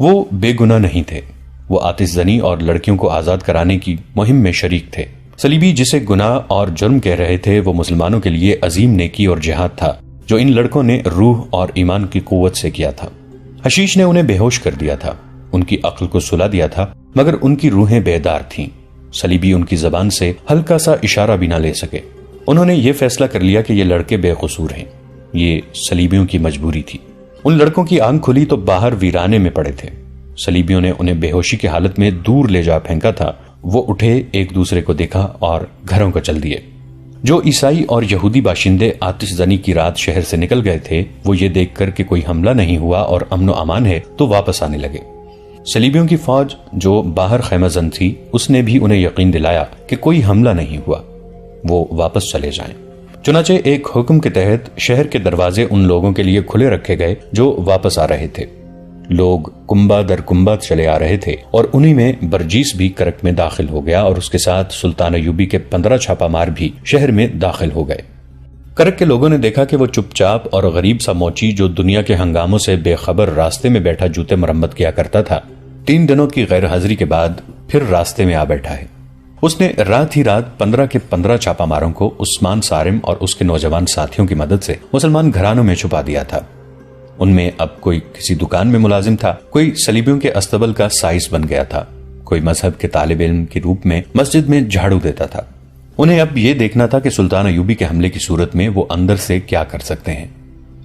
وہ بے گناہ نہیں تھے، وہ آتش زنی اور لڑکیوں کو آزاد کرانے کی مہم میں شریک تھے۔ صلیبی جسے گناہ اور جرم کہہ رہے تھے وہ مسلمانوں کے لیے عظیم نیکی اور جہاد تھا جو ان لڑکوں نے روح اور ایمان کی قوت سے کیا تھا۔ حشیش نے انہیں بے ہوش کر دیا تھا، ان کی عقل کو سلا دیا تھا، مگر ان کی روحیں بیدار تھیں۔ صلیبی ان کی زبان سے ہلکا سا اشارہ بھی نہ لے سکے۔ انہوں نے یہ فیصلہ کر لیا کہ یہ لڑکے بے قصور ہیں۔ یہ صلیبیوں کی مجبوری تھی۔ ان لڑکوں کی آنکھ کھلی تو باہر ویرانے میں پڑے تھے۔ صلیبیوں نے انہیں بے ہوشی کی حالت میں دور لے جا پھینکا تھا۔ وہ اٹھے، ایک دوسرے کو دیکھا اور گھروں کو چل دیے۔ جو عیسائی اور یہودی باشندے آتش زنی کی رات شہر سے نکل گئے تھے، وہ یہ دیکھ کر کہ کوئی حملہ نہیں ہوا اور امن و امان ہے تو واپس آنے لگے۔ صلیبیوں کی فوج جو باہر خیمہ زن تھی، اس نے بھی انہیں یقین دلایا کہ کوئی حملہ نہیں ہوا، وہ واپس چلے جائیں۔ چنانچہ ایک حکم کے تحت شہر کے دروازے ان لوگوں کے لیے کھلے رکھے گئے جو واپس آ رہے تھے۔ لوگ کنبہ در کنبہ چلے آ رہے تھے اور انہی میں برجیس بھی کرک میں داخل ہو گیا اور اس کے ساتھ سلطان ایوبی کے 15 چھاپا مار بھی شہر میں داخل ہو گئے۔ کرک کے لوگوں نے دیکھا کہ وہ چپ چاپ اور غریب سا موچی جو دنیا کے ہنگاموں سے بے خبر راستے میں بیٹھا جوتے مرمت کیا کرتا تھا، 3 دنوں کی غیر حاضری کے بعد پھر راستے میں آ بیٹھا ہے۔ اس نے رات ہی رات 15 کے 15 چھاپا ماروں کو عثمان صارم اور اس کے نوجوان ساتھیوں کی مدد سے مسلمان گھرانوں میں چھپا دیا تھا۔ ان میں اب کوئی کسی دکان میں ملازم تھا، کوئی صلیبیوں کے استبل کا سائس بن گیا تھا، کوئی مذہب کے طالب علم کے روپ میں مسجد میں جھاڑو دیتا تھا۔ انہیں اب یہ دیکھنا تھا کہ سلطان ایوبی کے حملے کی صورت میں وہ اندر سے کیا کر سکتے ہیں۔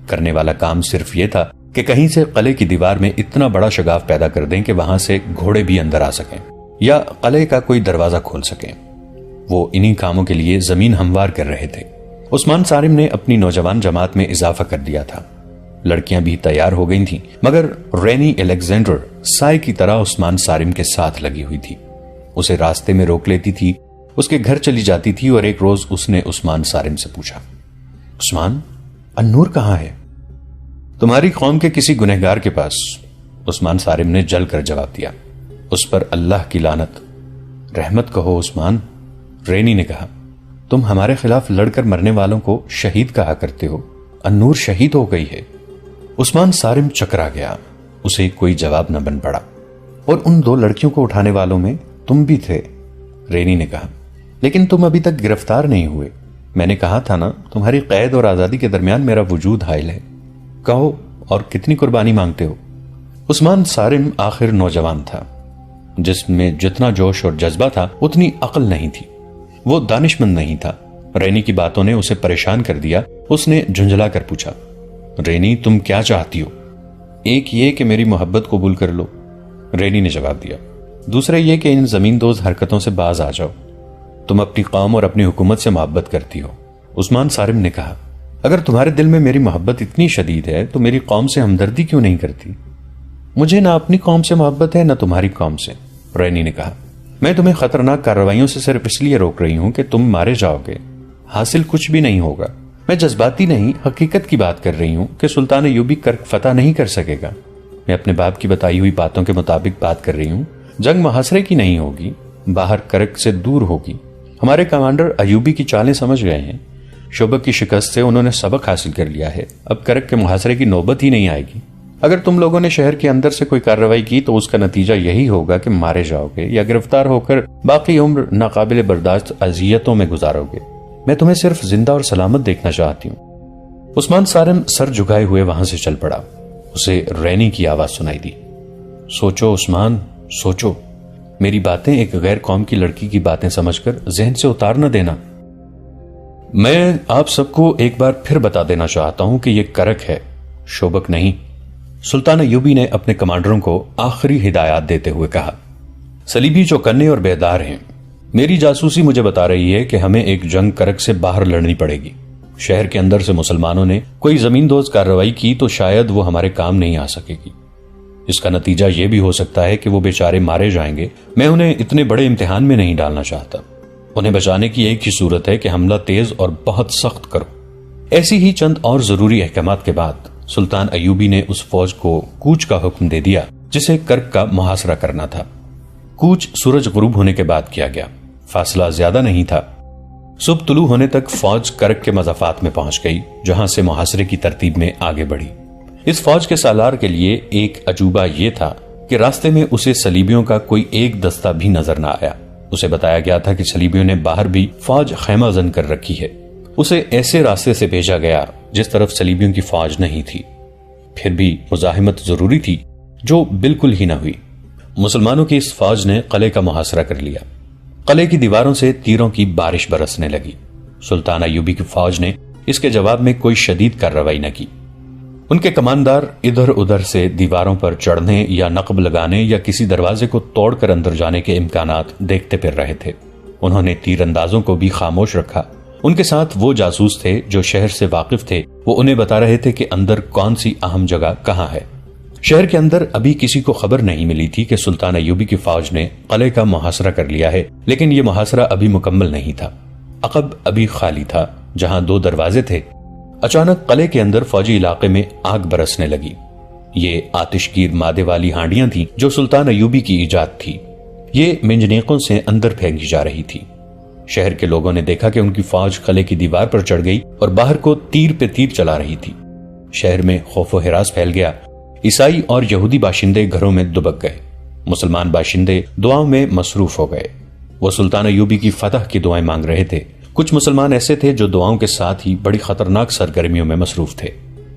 کرنے والا کام صرف یہ تھا کہ کہیں سے قلعے کی دیوار میں اتنا بڑا شگاف پیدا کر دیں کہ وہاں سے گھوڑے بھی اندر آ سکیں یا قلعے کا کوئی دروازہ کھول سکیں۔ وہ انہی کاموں کے لیے زمین ہموار کر رہے تھے۔ عثمان صارم نے اپنی نوجوان جماعت میں اضافہ کر دیا تھا۔ لڑکیاں بھی تیار ہو گئی تھیں، مگر رینی الیگزینڈر سائے کی طرح عثمان صارم کے ساتھ لگی ہوئی تھی۔ اسے راستے میں روک لیتی تھی، اس کے گھر چلی جاتی تھی اور ایک روز اس نے عثمان صارم سے پوچھا، عثمان، النور کہاں ہے؟ تمہاری قوم کے کسی گنہگار کے پاس، عثمان صارم نے جل کر جواب دیا۔ اس پر اللہ کی لعنت، رحمت کہو عثمان، رینی نے کہا۔ تم ہمارے خلاف لڑ کر مرنے والوں کو شہید کہا کرتے ہو، النور شہید ہو گئی ہے۔ عثمان صارم چکرا گیا، اسے کوئی جواب نہ بن پڑا۔ اور ان 2 لڑکیوں کو اٹھانے والوں میں تم بھی تھے، رینی نے کہا، لیکن تم ابھی تک گرفتار نہیں ہوئے۔ میں نے کہا تھا نا، تمہاری قید اور آزادی کے درمیان میرا وجود حائل ہے، کہو اور کتنی قربانی مانگتے ہو؟ عثمان صارم آخر نوجوان تھا، جس میں جتنا جوش اور جذبہ تھا اتنی عقل نہیں تھی۔ وہ دانش مند نہیں تھا۔ رینی کی باتوں نے اسے پریشان کر دیا۔ اس نے جھنجھلا کر پوچھا، رینی تم کیا چاہتی ہو؟ ایک یہ کہ میری محبت قبول کر لو، رینی نے جواب دیا۔ دوسرا یہ کہ ان زمین دوز حرکتوں سے باز آ جاؤ۔ تم اپنی قوم اور اپنی حکومت سے محبت کرتی ہو، عثمان صارم نے کہا۔ اگر تمہارے دل میں میری محبت اتنی شدید ہے تو میری قوم سے ہمدردی کیوں نہیں کرتی؟ مجھے نہ اپنی قوم سے محبت ہے نہ تمہاری قوم سے، رینی نے کہا۔ میں تمہیں خطرناک کارروائیوں سے صرف اس لیے روک رہی ہوں کہ تم مارے جاؤ گے، حاصل کچھ بھی نہیں ہوگا۔ میں جذباتی نہیں، حقیقت کی بات کر رہی ہوں کہ سلطان ایوبی کرک فتح نہیں کر سکے گا۔ میں اپنے باپ کی بتائی ہوئی باتوں کے مطابق بات کر رہی ہوں۔ جنگ محاصرے کی نہیں ہوگی، باہر کرک سے دور ہوگی۔ ہمارے کمانڈر ایوبی کی چالیں سمجھ گئے ہیں۔ شوبک کی شکست سے انہوں نے سبق حاصل کر لیا ہے، اب کرک کے محاصرے کی نوبت ہی نہیں آئے گی۔ اگر تم لوگوں نے شہر کے اندر سے کوئی کارروائی کی تو اس کا نتیجہ یہی ہوگا کہ مارے جاؤ گے یا گرفتار ہو کر باقی عمر ناقابل برداشت اذیتوں میں گزارو گے۔ میں تمہیں صرف زندہ اور سلامت دیکھنا چاہتی ہوں۔ عثمان صارم سر جھکائے ہوئے وہاں سے چل پڑا۔ اسے رینی کی آواز سنائی دی، سوچو عثمان، سوچو، میری باتیں ایک غیر قوم کی لڑکی کی باتیں سمجھ کر ذہن سے اتار نہ دینا۔ میں آپ سب کو ایک بار پھر بتا دینا چاہتا ہوں کہ یہ کرک ہے، شوبک نہیں۔ سلطان ایوبی نے اپنے کمانڈروں کو آخری ہدایات دیتے ہوئے کہا، صلیبی چوکنے اور بیدار ہیں۔ میری جاسوسی مجھے بتا رہی ہے کہ ہمیں ایک جنگ کرک سے باہر لڑنی پڑے گی۔ شہر کے اندر سے مسلمانوں نے کوئی زمین دوز کارروائی کی تو شاید وہ ہمارے کام نہیں آ سکے گی۔ اس کا نتیجہ یہ بھی ہو سکتا ہے کہ وہ بیچارے مارے جائیں گے۔ میں انہیں اتنے بڑے امتحان میں نہیں ڈالنا چاہتا۔ انہیں بچانے کی ایک ہی صورت ہے کہ حملہ تیز اور بہت سخت کرو۔ ایسی ہی چند اور ضروری احکامات کے بعد سلطان ایوبی نے اس فوج کو کوچ کا حکم دے دیا جسے کرک کا محاصرہ کرنا تھا۔ کوچ سورج غروب ہونے کے بعد کیا گیا، فاصلہ زیادہ نہیں تھا۔ صبح طلوع ہونے تک فوج کرک کے مضافات میں پہنچ گئی، جہاں سے محاصرے کی ترتیب میں آگے بڑھی۔ اس فوج کے سالار کے لیے ایک عجوبہ یہ تھا کہ راستے میں اسے صلیبیوں کا کوئی ایک دستہ بھی نظر نہ آیا۔ اسے بتایا گیا تھا کہ صلیبیوں نے باہر بھی فوج خیمہ زن کر رکھی ہے۔ اسے ایسے راستے سے بھیجا گیا جس طرف صلیبیوں کی فوج نہیں تھی۔ پھر بھی مزاحمت ضروری تھی، جو بالکل ہی نہ ہوئی۔ مسلمانوں کی اس فوج نے قلعے کا محاصرہ کر لیا۔ قلعے کی دیواروں سے تیروں کی بارش برسنے لگی۔ سلطان ایوبی کی فوج نے اس کے جواب میں کوئی شدید کارروائی نہ کی۔ ان کے کماندار ادھر ادھر سے دیواروں پر چڑھنے یا نقب لگانے یا کسی دروازے کو توڑ کر اندر جانے کے امکانات دیکھتے پھر رہے تھے۔ انہوں نے تیر اندازوں کو بھی خاموش رکھا۔ ان کے ساتھ وہ جاسوس تھے جو شہر سے واقف تھے۔ وہ انہیں بتا رہے تھے کہ اندر کون سی اہم جگہ کہاں ہے۔ شہر کے اندر ابھی کسی کو خبر نہیں ملی تھی کہ سلطان ایوبی کی فوج نے قلعے کا محاصرہ کر لیا ہے، لیکن یہ محاصرہ ابھی مکمل نہیں تھا۔ عقب ابھی خالی تھا، جہاں 2 دروازے تھے۔ اچانک قلعے کے اندر فوجی علاقے میں آگ برسنے لگی۔ یہ آتش گیر مادے والی ہانڈیاں تھیں جو سلطان ایوبی کی ایجاد تھی۔ یہ منجنیقوں سے اندر پھینکی جا رہی تھی۔ شہر کے لوگوں نے دیکھا کہ ان کی فوج قلعے کی دیوار پر چڑھ گئی اور باہر کو تیر پہ تیر چلا رہی تھی۔ شہر میں خوف و ہراس پھیل گیا۔ عیسائی اور یہودی باشندے گھروں میں دبک گئے۔ مسلمان باشندے دعاؤں میں مصروف ہو گئے۔ وہ سلطان ایوبی کی فتح کی دعائیں مانگ رہے تھے۔ کچھ مسلمان ایسے تھے جو دعاؤں کے ساتھ ہی بڑی خطرناک سرگرمیوں میں مصروف تھے۔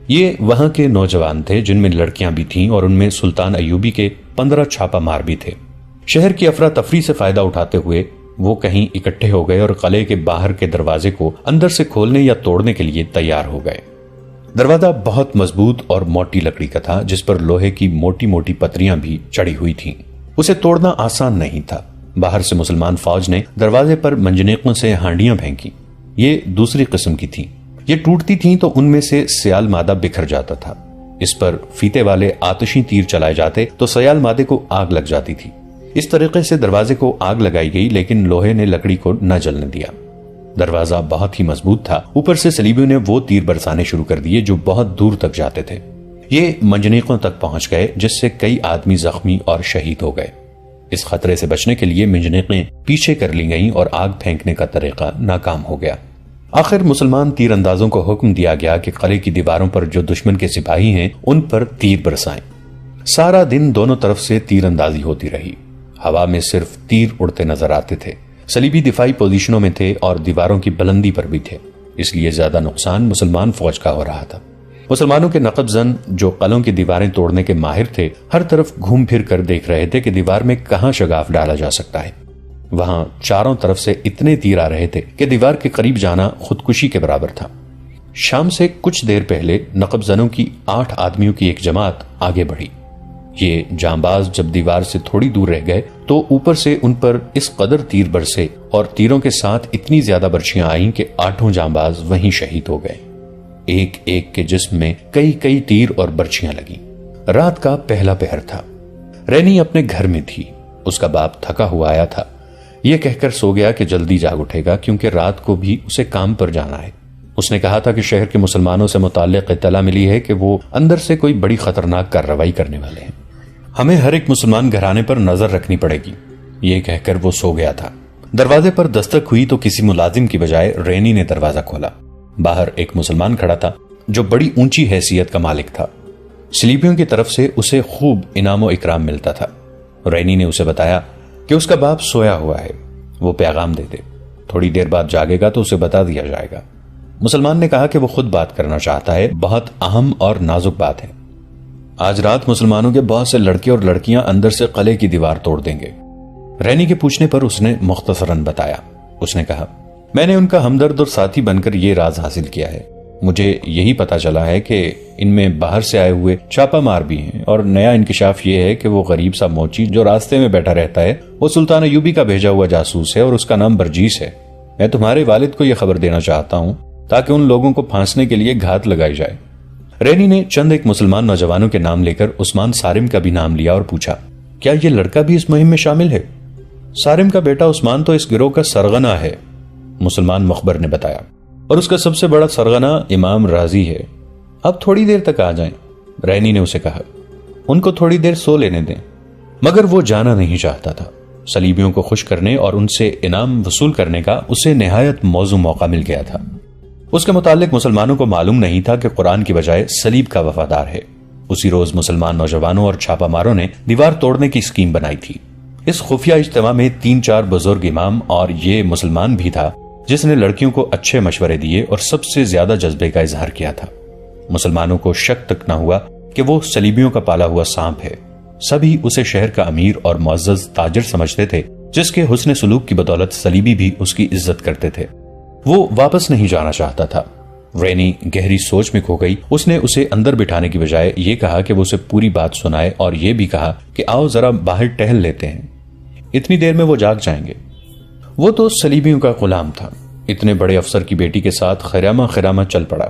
یہ وہاں کے نوجوان تھے جن میں لڑکیاں بھی تھیں اور ان میں سلطان ایوبی کے 15 چھاپا مار بھی تھے۔ شہر کی افراتفری سے فائدہ اٹھاتے ہوئے وہ کہیں اکٹھے ہو گئے اور قلعے کے باہر کے دروازے کو اندر سے کھولنے یا توڑنے کے لیے تیار ہو گئے۔ دروازہ بہت مضبوط اور موٹی لکڑی کا تھا، جس پر لوہے کی موٹی موٹی پتریاں بھی چڑھی ہوئی تھیں۔ اسے توڑنا آسان نہیں تھا۔ باہر سے مسلمان فوج نے دروازے پر منجنیقوں سے ہانڈیاں پھینکی۔ یہ دوسری قسم کی تھیں۔ یہ ٹوٹتی تھیں تو ان میں سے سیال مادہ بکھر جاتا تھا۔ اس پر فیتے والے آتشی تیر چلائے جاتے تو سیال مادے کو آگ لگ جاتی تھی۔ اس طریقے سے دروازے کو آگ لگائی گئی، لیکن لوہے نے لکڑی کو نہ جلنے دیا۔ دروازہ بہت ہی مضبوط تھا۔ اوپر سے صلیبیوں نے وہ تیر برسانے شروع کر دیے جو بہت دور تک جاتے تھے۔ یہ منجنیقوں تک پہنچ گئے، جس سے کئی آدمی زخمی اور شہید ہو گئے۔ اس خطرے سے بچنے کے لیے منجنیقیں پیچھے کر لی گئیں اور آگ پھینکنے کا طریقہ ناکام ہو گیا۔ آخر مسلمان تیر اندازوں کو حکم دیا گیا کہ قلعے کی دیواروں پر جو دشمن کے سپاہی ہیں ان پر تیر برسائیں۔ سارا دن دونوں طرف سے تیر اندازی ہوتی رہی۔ ہوا میں صرف تیر اڑتے نظر آتے تھے۔ صلیبی دفاعی پوزیشنوں میں تھے اور دیواروں کی بلندی پر بھی تھے، اس لیے زیادہ نقصان مسلمان فوج کا ہو رہا تھا۔ مسلمانوں کے نقب زن جو قلعوں کی دیواریں توڑنے کے ماہر تھے، ہر طرف گھوم پھر کر دیکھ رہے تھے کہ دیوار میں کہاں شگاف ڈالا جا سکتا ہے۔ وہاں چاروں طرف سے اتنے تیر آ رہے تھے کہ دیوار کے قریب جانا خودکشی کے برابر تھا۔ شام سے کچھ دیر پہلے نقب زنوں کی 8 آدمیوں کی ایک جماعت آگے بڑھی۔ یہ جانباز جب دیوار سے تھوڑی دور رہ گئے تو اوپر سے ان پر اس قدر تیر برسے اور تیروں کے ساتھ اتنی زیادہ برچیاں آئیں کہ 8 جانباز وہیں شہید ہو گئے۔ ایک ایک کے جسم میں کئی کئی تیر اور برچیاں لگیں۔ رات کا پہلا پہر تھا۔ رینی اپنے گھر میں تھی۔ اس کا باپ تھکا ہوا آیا تھا۔ یہ کہہ کر سو گیا کہ جلدی جاگ اٹھے گا کیونکہ رات کو بھی اسے کام پر جانا ہے۔ اس نے کہا تھا کہ شہر کے مسلمانوں سے متعلق اطلاع ملی ہے کہ وہ اندر سے کوئی بڑی خطرناک کارروائی کرنے والے ہیں۔ ہمیں ہر ایک مسلمان گھرانے پر نظر رکھنی پڑے گی۔ یہ کہہ کر وہ سو گیا تھا۔ دروازے پر دستک ہوئی تو کسی ملازم کی بجائے رینی نے دروازہ کھولا۔ باہر ایک مسلمان کھڑا تھا جو بڑی اونچی حیثیت کا مالک تھا۔ صلیبیوں کی طرف سے اسے خوب انعام و اکرام ملتا تھا۔ رینی نے اسے بتایا کہ اس کا باپ سویا ہوا ہے، وہ پیغام دے دے، تھوڑی دیر بعد جاگے گا تو اسے بتا دیا جائے گا۔ مسلمان نے کہا کہ وہ خود بات کرنا چاہتا ہے، بہت اہم اور نازک بات ہے۔ آج رات مسلمانوں کے بہت سے لڑکے اور لڑکیاں اندر سے قلعے کی دیوار توڑ دیں گے۔ رینی کے پوچھنے پر اس نے مختصراً بتایا۔ اس نے کہا، میں نے ان کا ہمدرد اور ساتھی بن کر یہ راز حاصل کیا ہے۔ مجھے یہی پتا چلا ہے کہ ان میں باہر سے آئے ہوئے چھاپا مار بھی ہیں، اور نیا انکشاف یہ ہے کہ وہ غریب سا موچی جو راستے میں بیٹھا رہتا ہے وہ سلطان ایوبی کا بھیجا ہوا جاسوس ہے اور اس کا نام برجیس ہے۔ میں تمہارے والد کو یہ خبر دینا چاہتا ہوں تاکہ ان لوگوں کو پھانسنے کے لیے گھات لگائی جائے۔ رینی نے چند ایک مسلمان نوجوانوں کے نام لے کر عثمان سارم کا بھی نام لیا اور پوچھا، کیا یہ لڑکا بھی اس مہم میں شامل ہے؟ سارم کا بیٹا عثمان تو اس گروہ کا سرغنہ ہے، مسلمان مخبر نے بتایا، اور اس کا سب سے بڑا سرغنہ امام راضی ہے۔ اب تھوڑی دیر تک آ جائیں، رینی نے اسے کہا، ان کو تھوڑی دیر سو لینے دیں۔ مگر وہ جانا نہیں چاہتا تھا۔ صلیبیوں کو خوش کرنے اور ان سے انعام وصول کرنے کا اسے نہایت موزوں موقع مل گیا تھا۔ اس کے متعلق مسلمانوں کو معلوم نہیں تھا کہ قرآن کی بجائے صلیب کا وفادار ہے۔ اسی روز مسلمان نوجوانوں اور چھاپا ماروں نے دیوار توڑنے کی اسکیم بنائی تھی۔ اس خفیہ اجتماع میں 3-4 بزرگ امام اور یہ مسلمان بھی تھا جس نے لڑکیوں کو اچھے مشورے دیے اور سب سے زیادہ جذبے کا اظہار کیا تھا۔ مسلمانوں کو شک تک نہ ہوا کہ وہ صلیبیوں کا پالا ہوا سانپ ہے۔ سبھی اسے شہر کا امیر اور معزز تاجر سمجھتے تھے جس کے حسن سلوک کی بدولت صلیبی بھی اس کی عزت کرتے تھے۔ وہ واپس نہیں جانا چاہتا تھا۔ رینی گہری سوچ میں کھو گئی۔ اس نے اسے اندر بٹھانے کی بجائے یہ کہا کہ وہ اسے پوری بات سنائے اور یہ بھی کہا کہ آؤ ذرا باہر ٹہل لیتے ہیں، اتنی دیر میں وہ جاگ جائیں گے۔ وہ تو صلیبیوں کا غلام تھا، اتنے بڑے افسر کی بیٹی کے ساتھ خیرامہ خیرامہ چل پڑا۔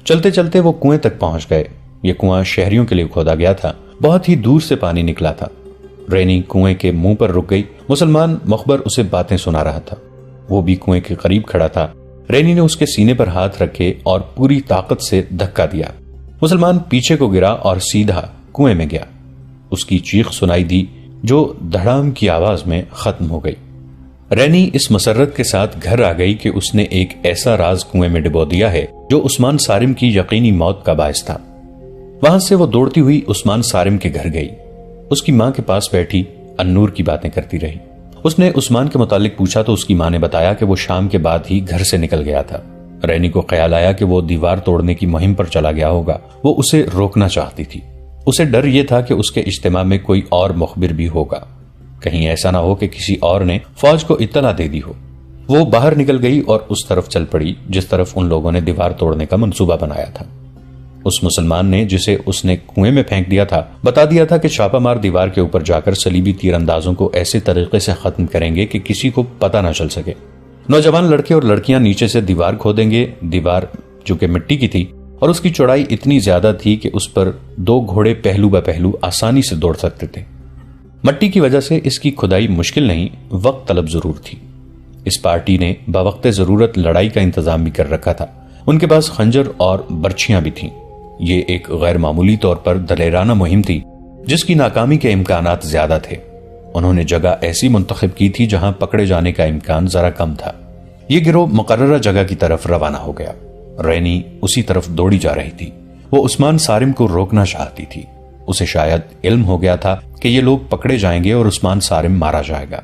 چلتے چلتے وہ کنویں تک پہنچ گئے۔ یہ کنواں شہریوں کے لیے کھودا گیا تھا، بہت ہی دور سے پانی نکلا تھا۔ رینی کنویں کے منہ پر رک گئی۔ مسلمان مخبر اسے باتیں سنا رہا تھا، وہ بھی کنویں کے قریب کھڑا تھا۔ رینی نے اس کے سینے پر ہاتھ رکھے اور پوری طاقت سے دھکا دیا۔ مسلمان پیچھے کو گرا اور سیدھا کنویں میں گیا۔ اس کی چیخ سنائی دی جو دھڑام کی آواز میں ختم ہو گئی۔ رینی اس مسرت کے ساتھ گھر آ گئی کہ اس نے ایک ایسا راز کنویں میں ڈبو دیا ہے جو عثمان صارم کی یقینی موت کا باعث تھا۔ وہاں سے وہ دوڑتی ہوئی عثمان صارم کے گھر گئی۔ اس کی ماں کے پاس بیٹھی النور کی باتیں کرتی رہی۔ اس نے عثمان کے متعلق پوچھا تو اس کی ماں نے بتایا کہ وہ شام کے بعد ہی گھر سے نکل گیا تھا۔ رینی کو خیال آیا کہ وہ دیوار توڑنے کی مہم پر چلا گیا ہوگا۔ وہ اسے روکنا چاہتی تھی۔ اسے ڈر یہ تھا کہ اس کے اجتماع میں کوئی اور مخبر بھی ہوگا، کہیں ایسا نہ ہو کہ کسی اور نے فوج کو اطلاع دے دی ہو۔ وہ باہر نکل گئی اور اس طرف چل پڑی جس طرف ان لوگوں نے دیوار توڑنے کا منصوبہ بنایا تھا۔ اس مسلمان نے جسے اس نے کنویں میں پھینک دیا تھا بتا دیا تھا کہ چھاپا مار دیوار کے اوپر جا کر صلیبی تیر اندازوں کو ایسے طریقے سے ختم کریں گے کہ کسی کو پتہ نہ چل سکے۔ نوجوان لڑکے اور لڑکیاں نیچے سے دیوار کھودیں گے۔ دیوار جو کہ مٹی کی تھی اور اس کی چوڑائی اتنی زیادہ تھی کہ اس پر 2 گھوڑے پہلو بہ پہلو آسانی سے دوڑ سکتے تھے۔ مٹی کی وجہ سے اس کی کھدائی مشکل نہیں، وقت طلب ضرور تھی۔ اس پارٹی نے بوقت ضرورت لڑائی کا انتظام بھی کر رکھا تھا۔ ان کے پاس خنجر اور برچھیاں بھی تھیں۔ یہ ایک غیر معمولی طور پر دلیرانہ مہم تھی جس کی ناکامی کے امکانات زیادہ تھے۔ انہوں نے جگہ ایسی منتخب کی تھی جہاں پکڑے جانے کا امکان ذرا کم تھا۔ یہ گروہ مقررہ جگہ کی طرف روانہ ہو گیا۔ رینی اسی طرف دوڑی جا رہی تھی۔ وہ عثمان صارم کو روکنا چاہتی تھی۔ اسے شاید علم ہو گیا تھا کہ یہ لوگ پکڑے جائیں گے اور عثمان صارم مارا جائے گا۔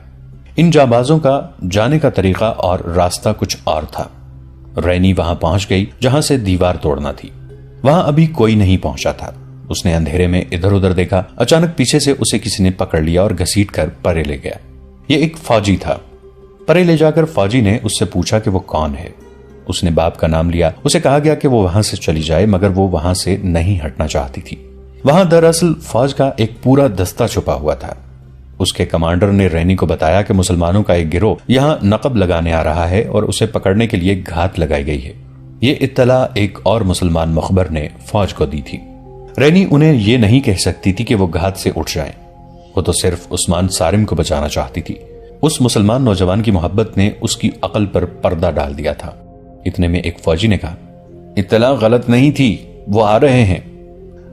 ان جانبازوں کا جانے کا طریقہ اور راستہ کچھ اور تھا۔ رینی وہاں پہنچ گئی جہاں سے دیوار توڑنا تھی۔ وہاں ابھی کوئی نہیں پہنچا تھا۔ اس نے اندھیرے میں ادھر ادھر دیکھا۔ اچانک پیچھے سے اسے کسی نے پکڑ لیا اور گھسیٹ کر پرے لے گیا۔ یہ ایک فوجی تھا۔ پرے لے جا کر فوجی نے اس سے پوچھا کہ وہ کون ہے۔ اس نے باپ کا نام لیا۔ اسے کہا گیا کہ وہ وہاں سے چلی جائے مگر وہ وہاں سے نہیں ہٹنا چاہتی تھی۔ وہاں دراصل فوج کا ایک پورا دستہ چھپا ہوا تھا۔ اس کے کمانڈر نے رینی کو بتایا کہ مسلمانوں کا ایک گروہ یہاں نقب لگانے آ رہا ہے اور اسے پکڑنے کے لیے گھات لگائی گئی ہے۔ یہ اطلاع ایک اور مسلمان مخبر نے فوج کو دی تھی۔ رینی انہیں یہ نہیں کہہ سکتی تھی کہ وہ گھات سے اٹھ جائیں۔ وہ تو صرف عثمان صارم کو بچانا چاہتی تھی۔ اس مسلمان نوجوان کی محبت نے اس کی عقل پر پردہ ڈال دیا تھا۔ اتنے میں ایک فوجی نے کہا، اطلاع غلط نہیں تھی، وہ آ رہے ہیں۔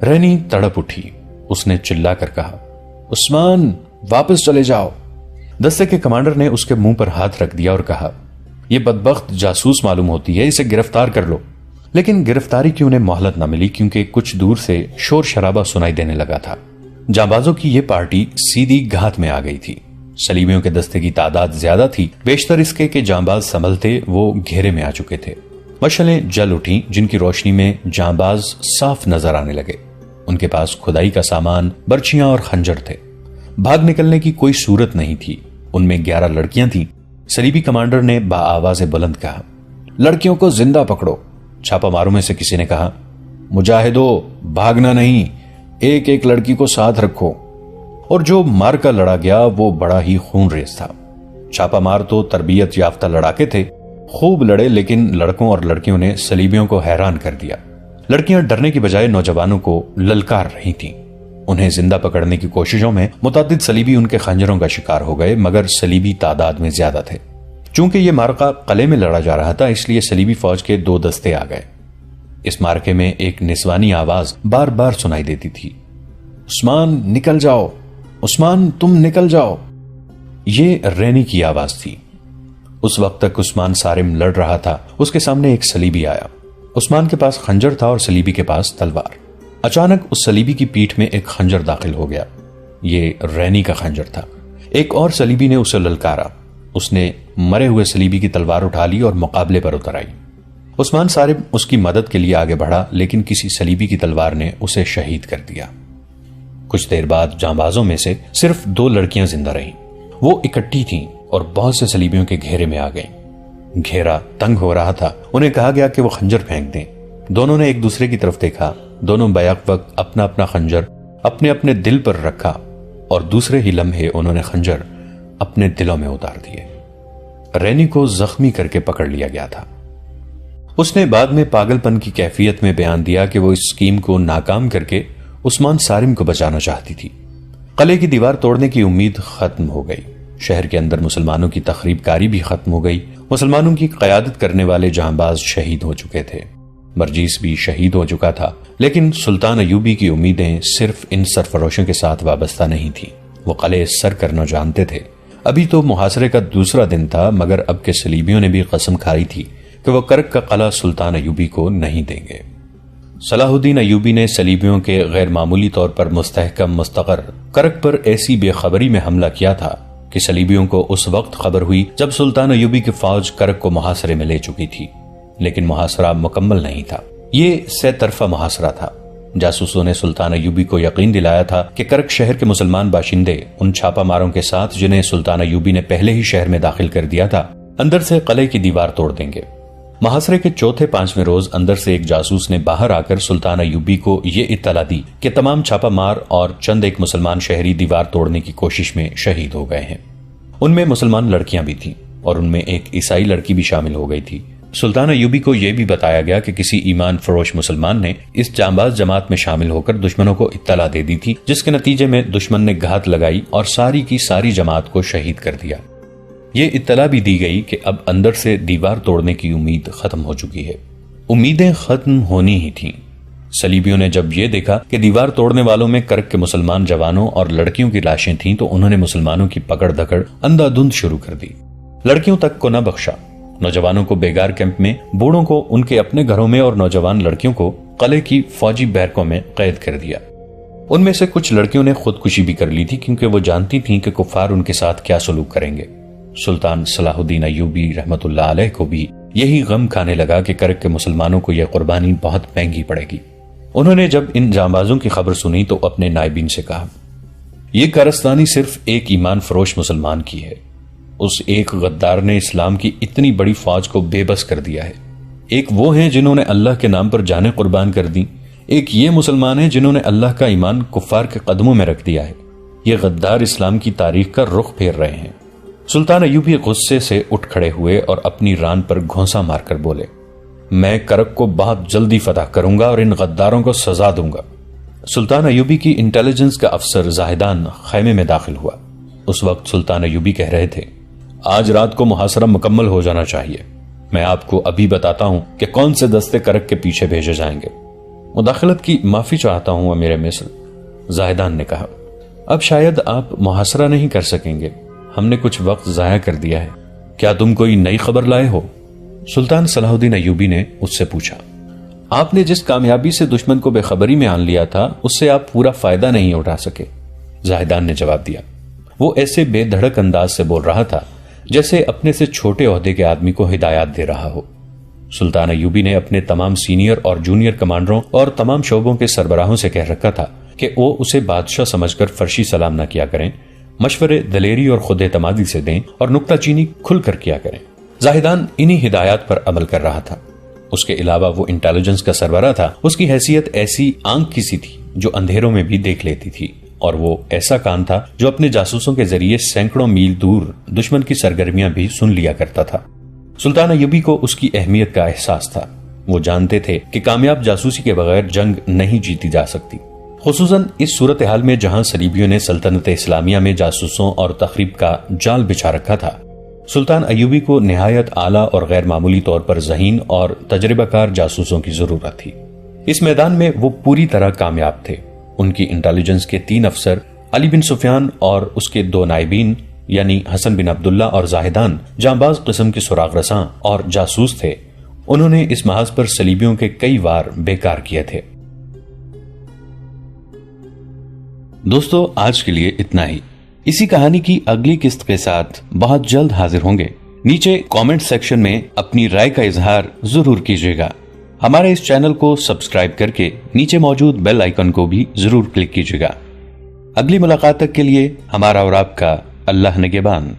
رینی تڑپ اٹھی۔ اس نے چلا کر کہا، عثمان واپس چلے جاؤ۔ دستے کے کمانڈر نے اس کے منہ پر ہاتھ رکھ دیا اور کہا، یہ بدبخت جاسوس معلوم ہوتی ہے، اسے گرفتار کر لو۔ لیکن گرفتاری کی انہیں مہلت نہ ملی کیونکہ کچھ دور سے شور شرابہ سنائی دینے لگا تھا۔ جانبازوں کی یہ پارٹی سیدھی گھات میں آ گئی تھی۔ صلیبیوں کے دستے کی تعداد زیادہ تھی، بیشتر اس کے کہ جانباز سنبھلتے وہ گھیرے میں آ چکے تھے۔ مشعلیں جل اٹھیں جن کی روشنی میں جانباز صاف نظر آنے لگے۔ ان کے پاس کھدائی کا سامان، برچیاں اور خنجر تھے۔ بھاگ نکلنے کی کوئی صورت نہیں تھی۔ ان میں 11 لڑکیاں تھیں۔ صلیبی کمانڈر نے بآواز بلند کہا، لڑکیوں کو زندہ پکڑو۔ چھاپا ماروں میں سے کسی نے کہا، مجاہدو بھاگنا نہیں، ایک ایک لڑکی کو ساتھ رکھو۔ اور جو مار کا لڑا گیا وہ بڑا ہی خون ریز تھا۔ چھاپا مار تو تربیت یافتہ لڑاکے تھے، خوب لڑے، لیکن لڑکوں اور لڑکیوں نے صلیبیوں کو حیران کر دیا۔ لڑکیاں ڈرنے کی بجائے نوجوانوں کو للکار رہی تھیں۔ انہیں زندہ پکڑنے کی کوششوں میں متعدد صلیبی ان کے خنجروں کا شکار ہو گئے، مگر صلیبی تعداد میں زیادہ تھے۔ چونکہ یہ معرکہ قلعے میں لڑا جا رہا تھا، اس لیے صلیبی فوج کے 2 دستے آ گئے۔ اس معرکے میں ایک نسوانی آواز بار بار سنائی دیتی تھی، عثمان نکل جاؤ، عثمان تم نکل جاؤ۔ یہ رینی کی آواز تھی۔ اس وقت تک عثمان صارم لڑ رہا تھا۔ اس کے سامنے ایک صلیبی آیا۔ عثمان کے پاس خنجر تھا اور صلیبی کے پاس تلوار۔ اچانک اس سلیبی کی پیٹھ میں ایک خنجر داخل ہو گیا۔ یہ رینی کا خنجر تھا۔ ایک اور سلیبی نے اسے للکارا۔ اس نے مرے ہوئے سلیبی کی تلوار اٹھا لی اور مقابلے پر اتر آئی۔ عثمان صارم اس کی مدد کے لیے آگے بڑھا، لیکن کسی سلیبی کی تلوار نے اسے شہید کر دیا۔ کچھ دیر بعد جانبازوں میں سے صرف 2 لڑکیاں زندہ رہیں۔ وہ اکٹھی تھیں اور بہت سے سلیبیوں کے گھیرے میں آ گئیں۔ گھیرا تنگ ہو رہا تھا۔ انہیں کہا گیا کہ وہ خنجر پھینک دیں۔ دونوں نے ایک دوسرے کی طرف دیکھا۔ دونوں بیک وقت اپنا اپنا خنجر اپنے اپنے دل پر رکھا اور دوسرے ہی لمحے انہوں نے خنجر اپنے دلوں میں اتار دیے۔ رینی کو زخمی کر کے پکڑ لیا گیا تھا۔ اس نے بعد میں پاگل پن کی کیفیت میں بیان دیا کہ وہ اس اسکیم کو ناکام کر کے عثمان صارم کو بچانا چاہتی تھی۔ قلعے کی دیوار توڑنے کی امید ختم ہو گئی۔ شہر کے اندر مسلمانوں کی تخریب کاری بھی ختم ہو گئی۔ مسلمانوں کی قیادت کرنے والے جہانباز شہید ہو چکے تھے۔ برجیس بھی شہید ہو چکا تھا، لیکن سلطان ایوبی کی امیدیں صرف ان سرفروشوں کے ساتھ وابستہ نہیں تھی۔ وہ قلعے سر کرنا جانتے تھے۔ ابھی تو محاصرے کا دوسرا دن تھا، مگر اب کے صلیبیوں نے بھی قسم کھائی تھی کہ وہ کرک کا قلعہ سلطان ایوبی کو نہیں دیں گے۔ صلاح الدین ایوبی نے صلیبیوں کے غیر معمولی طور پر مستحکم مستقر کرک پر ایسی بے خبری میں حملہ کیا تھا کہ صلیبیوں کو اس وقت خبر ہوئی جب سلطان ایوبی کی فوج کرک کو محاصرے میں لے چکی تھی، لیکن محاصرہ مکمل نہیں تھا۔ یہ سے طرفہ محاصرہ تھا۔ جاسوسوں نے سلطان ایوبی کو یقین دلایا تھا کہ کرک شہر کے مسلمان باشندے ان چھاپا ماروں کے ساتھ جنہیں سلطان ایوبی نے پہلے ہی شہر میں داخل کر دیا تھا، اندر سے قلعے کی دیوار توڑ دیں گے۔ محاصرے کے چوتھے 5ویں روز اندر سے ایک جاسوس نے باہر آ کر سلطان ایوبی کو یہ اطلاع دی کہ تمام چھاپا مار اور چند ایک مسلمان شہری دیوار توڑنے کی کوشش میں شہید ہو گئے ہیں۔ ان میں مسلمان لڑکیاں بھی تھیں اور ان میں ایک عیسائی لڑکی بھی شامل ہو گئی تھی۔ سلطان ایوبی کو یہ بھی بتایا گیا کہ کسی ایمان فروش مسلمان نے اس جانباز جماعت میں شامل ہو کر دشمنوں کو اطلاع دے دی تھی، جس کے نتیجے میں دشمن نے گھات لگائی اور ساری کی ساری جماعت کو شہید کر دیا۔ یہ اطلاع بھی دی گئی کہ اب اندر سے دیوار توڑنے کی امید ختم ہو چکی ہے۔ امیدیں ختم ہونی ہی تھیں۔ صلیبیوں نے جب یہ دیکھا کہ دیوار توڑنے والوں میں کرک کے مسلمان جوانوں اور لڑکیوں کی لاشیں تھیں تو انہوں نے مسلمانوں کی پکڑ دھکڑ اندھا دھند شروع کر دی۔ لڑکیوں تک کو نہ بخشا۔ نوجوانوں کو بیگار کیمپ میں، بوڑھوں کو ان کے اپنے گھروں میں اور نوجوان لڑکیوں کو قلعے کی فوجی بیرکوں میں قید کر دیا۔ ان میں سے کچھ لڑکیوں نے خودکشی بھی کر لی تھی کیونکہ وہ جانتی تھیں کہ کفار ان کے ساتھ کیا سلوک کریں گے۔ سلطان صلاح الدین ایوبی رحمت اللہ علیہ کو بھی یہی غم کھانے لگا کہ کرک کے مسلمانوں کو یہ قربانی بہت مہنگی پڑے گی۔ انہوں نے جب ان جانبازوں کی خبر سنی تو اپنے نائبین سے کہا، یہ کارستانی صرف ایک ایمان فروش مسلمان کی ہے۔ اس ایک غدار نے اسلام کی اتنی بڑی فوج کو بے بس کر دیا ہے۔ ایک وہ ہیں جنہوں نے اللہ کے نام پر جانیں قربان کر دی، ایک یہ مسلمان ہیں جنہوں نے اللہ کا ایمان کفار کے قدموں میں رکھ دیا ہے۔ یہ غدار اسلام کی تاریخ کا رخ پھیر رہے ہیں۔ سلطان ایوبی غصے سے اٹھ کھڑے ہوئے اور اپنی ران پر گھونسا مار کر بولے، میں کرک کو بہت جلدی فتح کروں گا اور ان غداروں کو سزا دوں گا۔ سلطان ایوبی کی انٹیلیجنس کا افسر زاہدان خیمے میں داخل ہوا۔ اس وقت سلطان ایوبی کہہ رہے تھے، آج رات کو محاصرہ مکمل ہو جانا چاہیے۔ میں آپ کو ابھی بتاتا ہوں کہ کون سے دستے کرک کے پیچھے بھیجے جائیں گے۔ مداخلت کی معافی چاہتا ہوں امیر مصر، زاہدان نے کہا، اب شاید آپ محاصرہ نہیں کر سکیں گے، ہم نے کچھ وقت ضائع کر دیا ہے، کیا تم کوئی نئی خبر لائے ہو؟ سلطان صلاح الدین ایوبی نے اس سے پوچھا، آپ نے جس کامیابی سے دشمن کو بے خبری میں آن لیا تھا اس سے آپ پورا فائدہ نہیں اٹھا سکے۔ زاہدان نے جواب دیا، وہ ایسے بے دھڑک انداز سے بول رہا تھا جیسے اپنے سے چھوٹے عہدے کے آدمی کو ہدایات دے رہا ہو۔ سلطان ایوبی نے اپنے تمام سینئر اور جونیئر کمانڈروں اور تمام شعبوں کے سربراہوں سے کہہ رکھا تھا کہ وہ اسے بادشاہ سمجھ کر فرشی سلام نہ کیا کریں، مشورے دلیری اور خود اعتمادی سے دیں اور نکتہ چینی کھل کر کیا کریں۔ زاہدان انہی ہدایات پر عمل کر رہا تھا۔ اس کے علاوہ وہ انٹیلیجنس کا سربراہ تھا۔ اس کی حیثیت ایسی آنکھ کی سی تھی جو اندھیروں میں بھی دیکھ لیتی تھی، اور وہ ایسا کان تھا جو اپنے جاسوسوں کے ذریعے سینکڑوں میل دور دشمن کی سرگرمیاں بھی سن لیا کرتا تھا۔ سلطان ایوبی کو اس کی اہمیت کا احساس تھا۔ وہ جانتے تھے کہ کامیاب جاسوسی کے بغیر جنگ نہیں جیتی جا سکتی، خصوصاً اس صورتحال میں جہاں صلیبیوں نے سلطنت اسلامیہ میں جاسوسوں اور تخریب کا جال بچھا رکھا تھا۔ سلطان ایوبی کو نہایت اعلیٰ اور غیر معمولی طور پر ذہین اور تجربہ کار جاسوسوں کی ضرورت تھی۔ اس میدان میں وہ پوری طرح کامیاب تھے۔ ان کی انٹیلیجنس کے 3 افسر، علی بن سفیان اور اس کے 2 نائبین یعنی حسن بن عبداللہ اور زاہدان، جانباز قسم کے سراغ رساں اور جاسوس تھے۔ انہوں نے اس محاذ پر صلیبیوں کے کئی وار بیکار کیے تھے۔ دوستو آج کے لیے اتنا ہی. اسی کہانی کی اگلی قسط کے ساتھ بہت جلد حاضر ہوں گے. نیچے کامنٹ سیکشن میں اپنی رائے کا اظہار ضرور کیجیے گا. ہمارے اس چینل کو سبسکرائب کر کے نیچے موجود بیل آئیکن کو بھی ضرور کلک کیجیے گا. اگلی ملاقات تک کے لیے ہمارا اور آپ کا اللہ نگہبان.